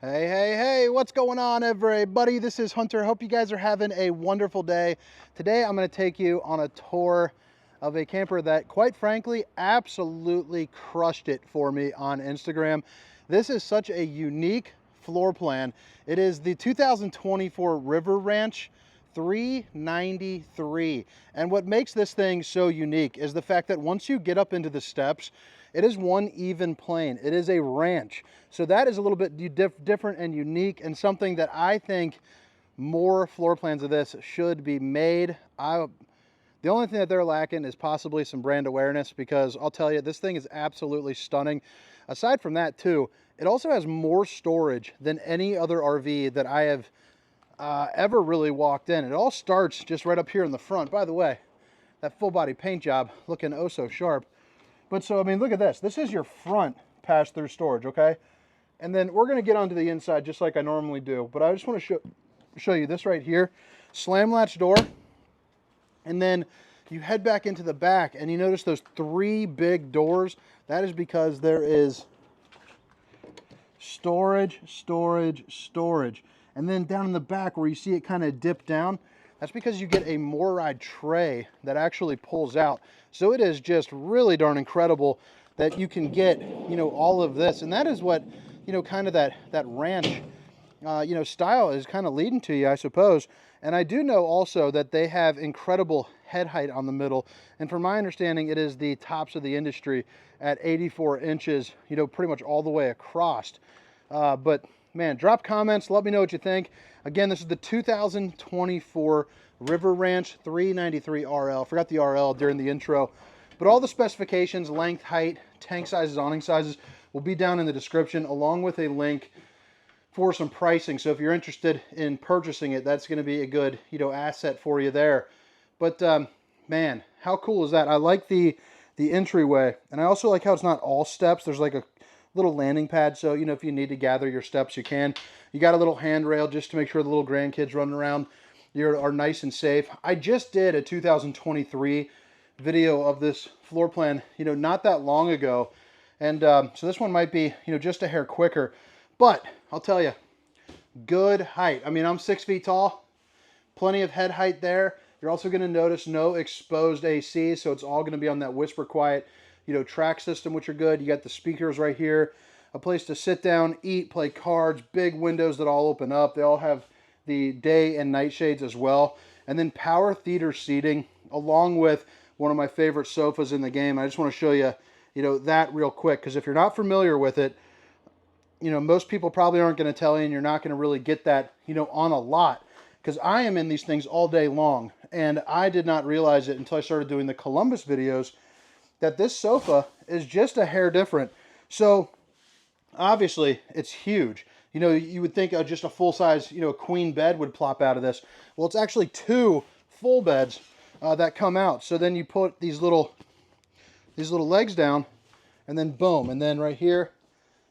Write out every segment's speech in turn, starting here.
Hey, hey, hey, what's going on, everybody? This is Hunter. Hope you guys are having a wonderful day. Today, I'm going to take you on a tour of a camper that, quite frankly, absolutely crushed it for me on Instagram. This is such a unique floor plan. It is the 2024 River Ranch 393. And what makes this thing so unique is the fact that once you get up into the steps, it is one even plane. It is a ranch. So that is a little bit different and unique, and something that I think more floor plans of this should be made. The only thing that they're lacking is possibly some brand awareness, because I'll tell you, this thing is absolutely stunning. Aside from that too, it also has more storage than any other RV that I have ever really walked in. It all starts just right up here in the front. By the way, that full body paint job looking oh so sharp. But so, I mean, look at this. This is your front pass-through storage, okay? And then we're going to get onto the inside just like I normally do. But I just want to show you this right here. Slam latch door. And then you head back into the back and you notice those three big doors. That is because there is storage, storage, storage. And then down in the back where you see it kind of dip down, that's because you get a MORRIDE tray that actually pulls out. So it is just really darn incredible that you can get, you know, all of this. And that is what, you know, kind of that ranch, you know, style is kind of leading to you, I suppose. And I do know also that they have incredible head height on the middle. And from my understanding, it is the tops of the industry at 84 inches, you know, pretty much all the way across. But man, drop comments. Let me know what you think. Again, this is the 2024 River Ranch 393 RL. Forgot the RL during the intro. But all the specifications, length, height, tank sizes, awning sizes, will be down in the description, along with a link for some pricing. So if you're interested in purchasing it, that's going to be a good, you know, asset for you there. But man, how cool is that? I like the entryway, and I also like how it's not all steps. There's like a little landing pad, so you know, if you need to gather your steps, you can. You got a little handrail just to make sure the little grandkids running around are nice and safe. I just did a 2023 video of this floor plan, you know, not that long ago, and so this one might be, you know, just a hair quicker. But I'll tell you, good height. I mean, I'm 6 feet tall, plenty of head height there. You're also going to notice no exposed AC, so it's all going to be on that whisper quiet, you know, track system, which are good. You got the speakers right here, a place to sit down, eat, play cards, big windows that all open up. They all have the day and night shades as well. And then power theater seating, along with one of my favorite sofas in the game. I just want to show you, you know, that real quick, because if you're not familiar with it, you know, most people probably aren't going to tell you, and you're not going to really get that, you know, on a lot, because I am in these things all day long, and I did not realize it until I started doing the Columbus videos, that this sofa is just a hair different. So obviously it's huge. You know, you would think just a full-size, you know, queen bed would plop out of this. Well, it's actually two full beds that come out. So then you put these little legs down, and then boom, and then right here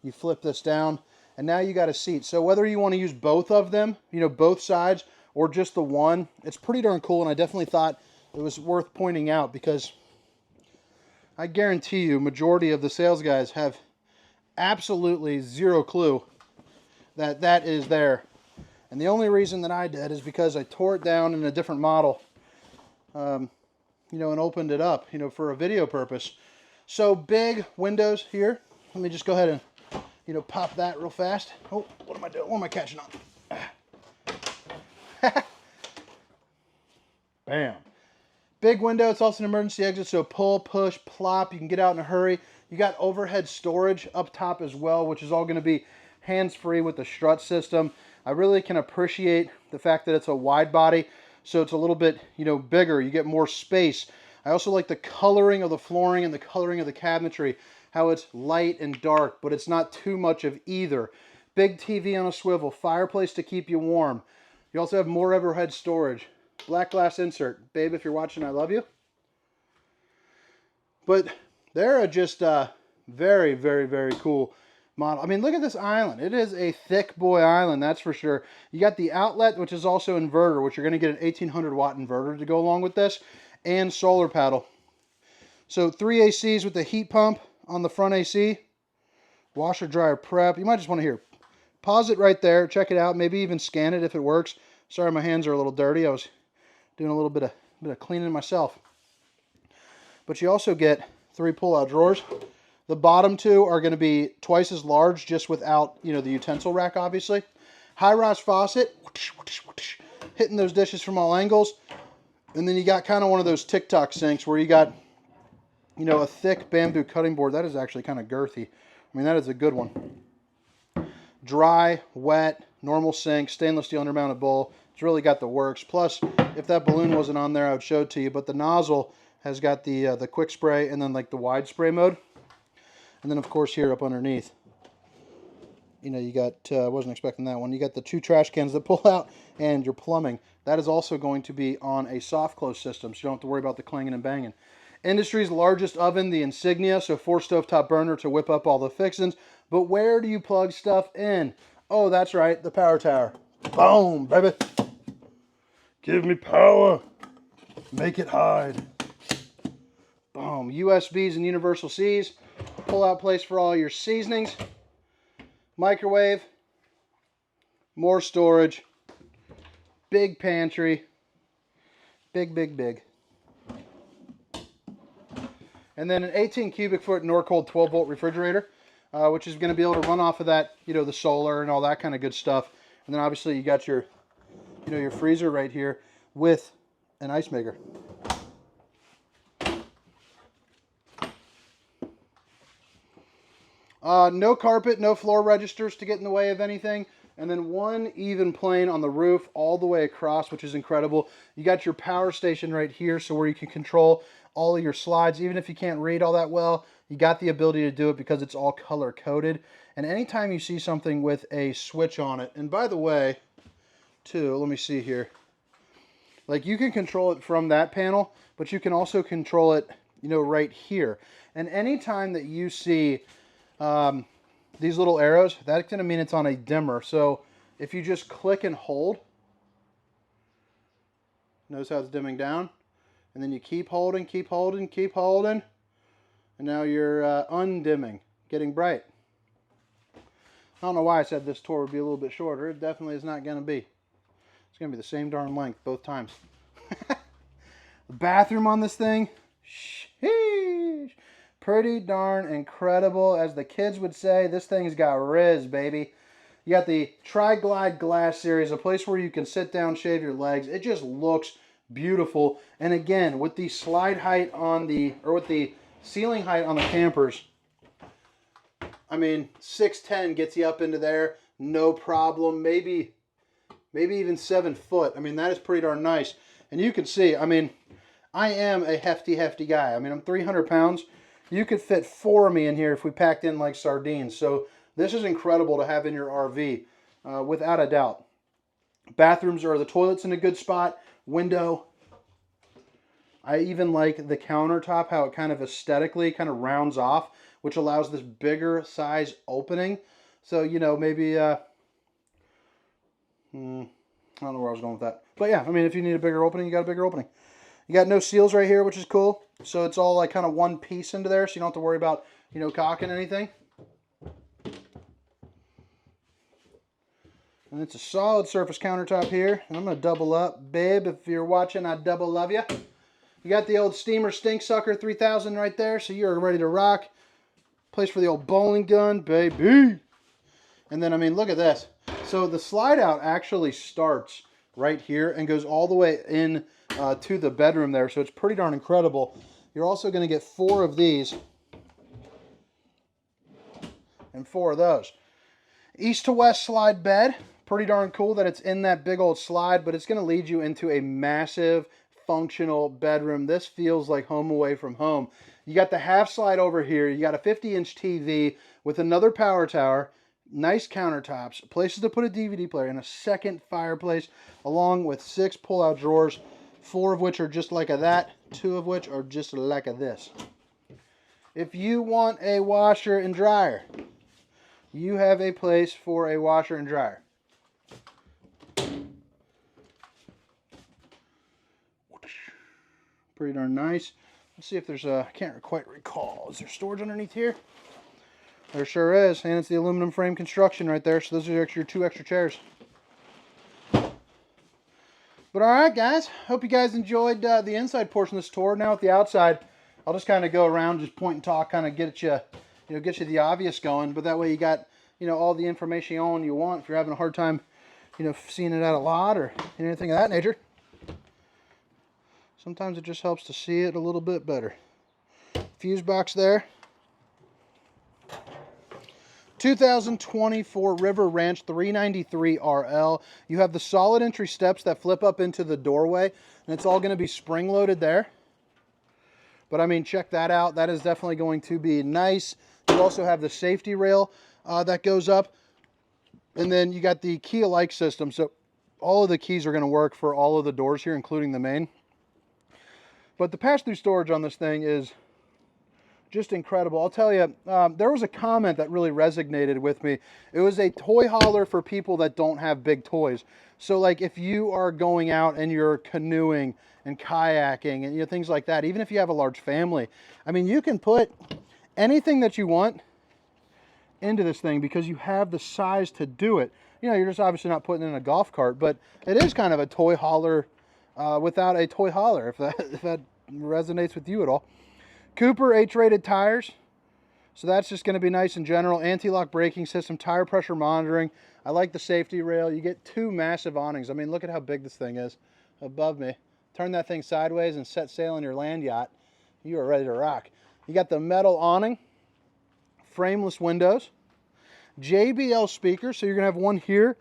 you flip this down, and now you got a seat. So whether you want to use both of them, you know, both sides, or just the one, it's pretty darn cool. And I definitely thought it was worth pointing out, because I guarantee you majority of the sales guys have absolutely zero clue that that is there. And the only reason that I did is because I tore it down in a different model, you know, and opened it up, you know, for a video purpose. So big windows here. Let me just go ahead and, you know, pop that real fast. Oh, what am I doing? What am I catching on? Bam. Big window. It's also an emergency exit, so pull, push, plop. You can get out in a hurry. You got overhead storage up top as well, which is all going to be hands-free with the strut system. I really can appreciate the fact that it's a wide body, so it's a little bit, you know, bigger. You get more space. I also like the coloring of the flooring and the coloring of the cabinetry, how it's light and dark, but it's not too much of either. Big TV on a swivel, fireplace to keep you warm. You also have more overhead storage. Black glass insert. Babe, if you're watching, I love you. But they're just very, very, very cool model. I mean, look at this island. It is a thick boy island, that's for sure. You got the outlet, which is also inverter, which you're going to get an 1800 watt inverter to go along with this, and solar paddle. So 3 ACs with the heat pump on the front AC. Washer dryer prep. You might just want to hear pause it right there, check it out, maybe even scan it if it works. Sorry, my hands are a little dirty. I was doing a little bit of cleaning myself. But you also get 3 pull-out drawers. The bottom 2 are going to be twice as large, just without, you know, the utensil rack, obviously. High-rise faucet, hitting those dishes from all angles. And then you got kind of one of those TikTok sinks where you got, you know, a thick bamboo cutting board. That is actually kind of girthy. I mean, that is a good one. Dry, wet, normal sink, stainless steel undermounted bowl. It's really got the works. Plus, if that balloon wasn't on there, I would show it to you. But the nozzle has got the quick spray and then like the wide spray mode. And then, of course, here up underneath, you know, you got, I wasn't expecting that one. You got the 2 trash cans that pull out and your plumbing. That is also going to be on a soft close system, so you don't have to worry about the clanging and banging. Industry's largest oven, the Insignia, so 4 stovetop burner to whip up all the fixings. But where do you plug stuff in? Oh, that's right, the power tower. Boom, baby. Give me power. Make it hide. Boom. USBs and universal Cs. Pull-out place for all your seasonings. Microwave. More storage. Big pantry. Big, big, big. And then an 18 cubic foot Norcold 12 volt refrigerator, which is going to be able to run off of that, you know, the solar and all that kind of good stuff. And then obviously you got your, you know, your freezer right here with an ice maker. No carpet, no floor registers to get in the way of anything. And then 1 even plane on the roof all the way across, which is incredible. You got your power station right here, so where you can control all of your slides. Even if you can't read all that well, you got the ability to do it because it's all color coded. And anytime you see something with a switch on it, and by the way, too, let me see here. Like, you can control it from that panel, but you can also control it, you know, right here. And anytime that you see these little arrows, that's going to mean it's on a dimmer. So if you just click and hold, notice how it's dimming down, and then you keep holding, keep holding, keep holding, and now you're undimming, getting bright. I don't know why I said this tour would be a little bit shorter. It definitely is not going to be. It's going to be the same darn length both times. The bathroom on this thing, sheesh, pretty darn incredible. As the kids would say, this thing's got riz, baby. You got the Tri-Glide Glass series, a place where you can sit down, shave your legs. It just looks beautiful. And again, with the slide height on the, or with the ceiling height on the campers, I mean, 6'10" gets you up into there, no problem. Maybe even 7 foot. I mean, that is pretty darn nice. And you can see, I mean, I am a hefty guy. I mean, I'm 300 pounds. You could fit 4 of me in here if we packed in like sardines. So this is incredible to have in your RV, without a doubt. Bathrooms are the toilets in a good spot. Window. I even like the countertop, how it kind of aesthetically kind of rounds off, which allows this bigger size opening. So, you know, maybe, I don't know where I was going with that. But yeah, I mean, if you need a bigger opening, you got a bigger opening. You got no seals right here, which is cool. So it's all like kind of one piece into there, so you don't have to worry about, you know, caulking anything. And it's a solid surface countertop here. And I'm going to double up. Babe, if you're watching, I double love you. You got the old Steamer Stink Sucker 3000 right there, so you're ready to rock. Place for the old bowling gun, baby. And then, I mean, look at this. So the slide out actually starts right here and goes all the way in to the bedroom there. So it's pretty darn incredible. You're also going to get 4 of these and 4 of those. East to west slide bed. Pretty darn cool that it's in that big old slide, but it's going to lead you into a massive functional bedroom. This feels like home away from home. You got the half slide over here. You got a 50-inch TV with another power tower, nice countertops, places to put a DVD player, and a second fireplace, along with 6 pull-out drawers, 4 of which are just like that, 2 of which are just like this. If you want a washer and dryer, you have a place for a washer and dryer. Pretty darn nice. Let's see if there's a, I can't quite recall. Is there storage underneath here? There sure is, and it's the aluminum frame construction right there, so those are your 2 extra chairs. But alright guys, hope you guys enjoyed the inside portion of this tour. Now with the outside, I'll just kind of go around, just point and talk, kind of get you the obvious going, but that way you got, all the information you want if you're having a hard time, seeing it at a lot or anything of that nature. Sometimes it just helps to see it a little bit better. Fuse box there. 2024 River Ranch 393 RL. You have the solid entry steps that flip up into the doorway, and it's all going to be spring loaded there. But I mean, check that out. That is definitely going to be nice. You also have the safety rail that goes up, and then you got the key alike system. So all of the keys are going to work for all of the doors here, including the main. But the pass-through storage on this thing is just incredible. I'll tell you, there was a comment that really resonated with me. It was a toy hauler for people that don't have big toys. So like if you are going out and you're canoeing and kayaking and things like that, even if you have a large family, I mean, you can put anything that you want into this thing because you have the size to do it. You're just obviously not putting it in a golf cart, but it is kind of a toy hauler without a toy hauler, if that resonates with you at all. Cooper H-rated tires, so that's just going to be nice in general. Anti-lock braking system, tire pressure monitoring. I like the safety rail. You get 2 massive awnings. I mean, look at how big this thing is above me. Turn that thing sideways and set sail on your land yacht. You are ready to rock. You got the metal awning, frameless windows, JBL speakers, so you're going to have one here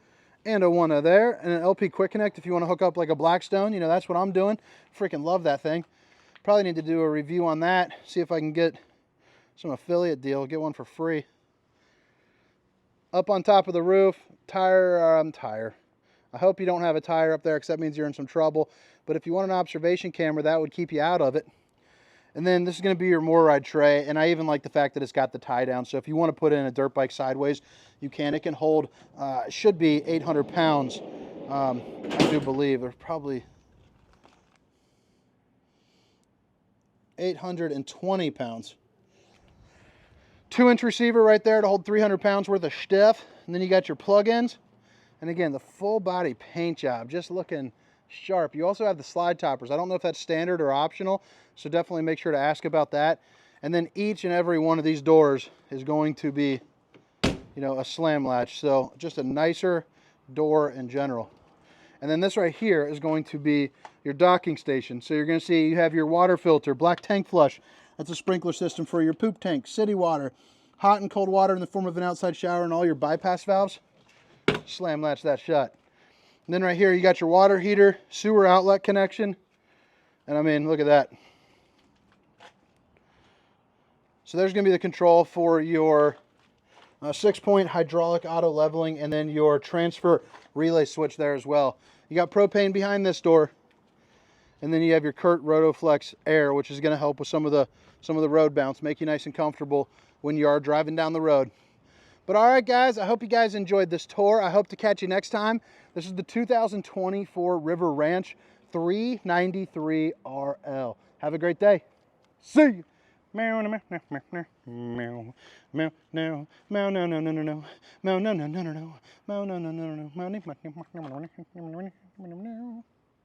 and a one there, and an LP Quick Connect if you want to hook up like a Blackstone. That's what I'm doing. Freaking love that thing. Probably need to do a review on that, see if I can get some affiliate deal, get one for free. Up on top of the roof, tire. I hope you don't have a tire up there because that means you're in some trouble. But if you want an observation camera, that would keep you out of it. And then this is going to be your more ride tray, and I even like the fact that it's got the tie down. So if you want to put in a dirt bike sideways, you can. It can hold, should be 800 pounds, I do believe. There's probably 820 pounds. 2-inch receiver right there to hold 300 pounds worth of stuff. And then you got your plug-ins. And again, the full body paint job, just looking sharp. You also have the slide toppers. I don't know if that's standard or optional, so definitely make sure to ask about that. And then each and every one of these doors is going to be, a slam latch. So just a nicer door in general. And then this right here is going to be your docking station. So you're going to see you have your water filter, black tank flush. That's a sprinkler system for your poop tank, city water, hot and cold water in the form of an outside shower, and all your bypass valves. Slam latch that shut. And then right here you got your water heater, sewer outlet connection. And I mean, look at that. So there's going to be the control for your 6-point hydraulic auto leveling, and then your transfer relay switch there as well. You got propane behind this door, and then you have your Curt Rotoflex Air, which is going to help with some of the road bounce, make you nice and comfortable when you are driving down the road. But all right, guys, I hope you guys enjoyed this tour. I hope to catch you next time. This is the 2024 River Ranch 393 RL. Have a great day. See you. Meow, meow, meow, meow, meow, meow, meow, no, meow, no, no, no, no, no, meow, no, no, no, no, no, meow, no, no, no, no, meow, no, no, no, no, no, no, no, no.